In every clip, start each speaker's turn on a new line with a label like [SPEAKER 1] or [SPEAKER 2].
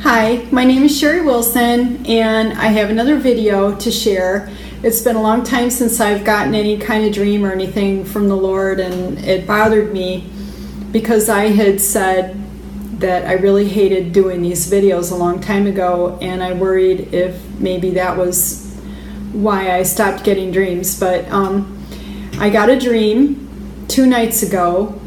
[SPEAKER 1] Hi, my name is Sherry Wilson, and I have another video to share. It's been a long time since I've gotten any kind of dream or anything from the Lord, and it bothered me because I had said that I really hated doing these videos a long time ago, and I worried if maybe that was why I stopped getting dreams. But I got a dream 2 nights ago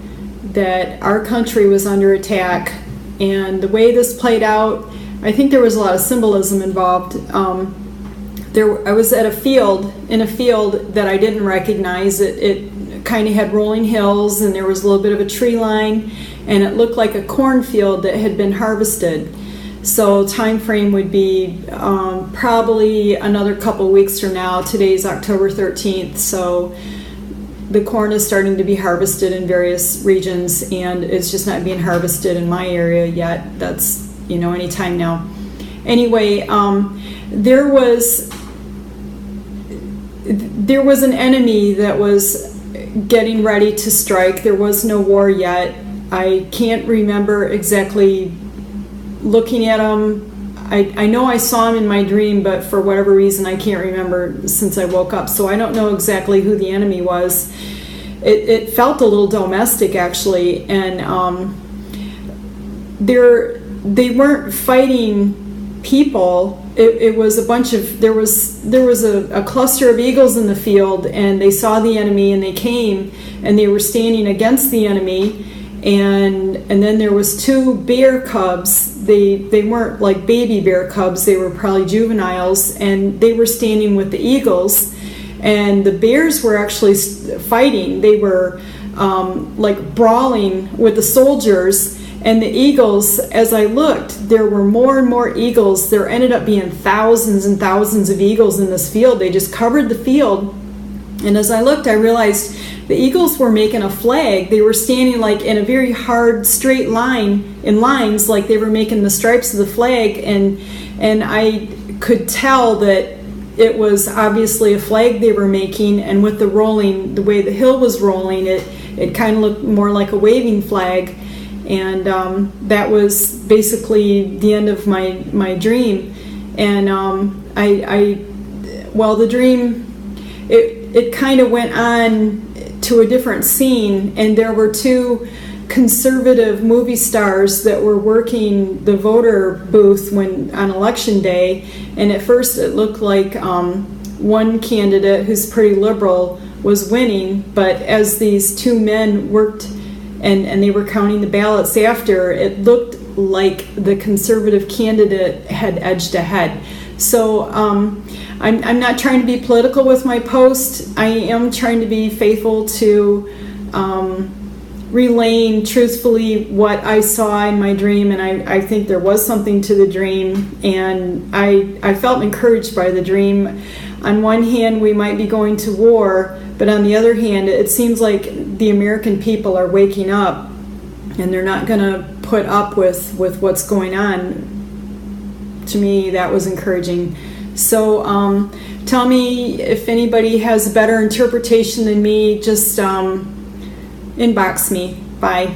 [SPEAKER 1] that our country was under attack, and the way this played out, I think there was a lot of symbolism involved. I was at in a field that I didn't recognize. It kind of had rolling hills, and there was a little bit of a tree line, and it looked like a cornfield that had been harvested. So time frame would be probably another couple weeks from now. Today's October 13th, so the corn is starting to be harvested in various regions, and it's just not being harvested in my area yet. That's, any time now. Anyway, there was an enemy that was getting ready to strike. There was no war yet. I can't remember exactly looking at him. I know I saw him in my dream, but for whatever reason I can't remember since I woke up, so I don't know exactly who the enemy was. It felt a little domestic, actually, and they weren't fighting people. It was a bunch of, there was a cluster of eagles in the field, and they saw the enemy, and they came, and they were standing against the enemy. And then there was 2 bear cubs. They weren't like baby bear cubs, they were probably juveniles, and they were standing with the eagles, and the bears were actually fighting. They were like brawling with the soldiers, and the eagles, as I looked, there were more and more eagles. There ended up being thousands and thousands of eagles in this field. They just covered the field, and as I looked, I realized the eagles were making a flag. They were standing like in a very hard straight line, in lines, like they were making the stripes of the flag, and I could tell that it was obviously a flag they were making, and with the way the hill was rolling, it kind of looked more like a waving flag. And that was basically the end of my dream. And the dream, it kind of went on to a different scene, and there were 2 conservative movie stars that were working the voter booth on election day. And at first it looked like one candidate, who's pretty liberal, was winning, but as these 2 men worked and they were counting the ballots after, it looked like the conservative candidate had edged ahead. So I'm not trying to be political with my post. I am trying to be faithful to relaying truthfully what I saw in my dream, and I think there was something to the dream, and I felt encouraged by the dream. On one hand, we might be going to war, but on the other hand, it seems like the American people are waking up, and they're not going to put up with what's going on. To me, that was encouraging. So tell me if anybody has a better interpretation than me. Just inbox me. Bye.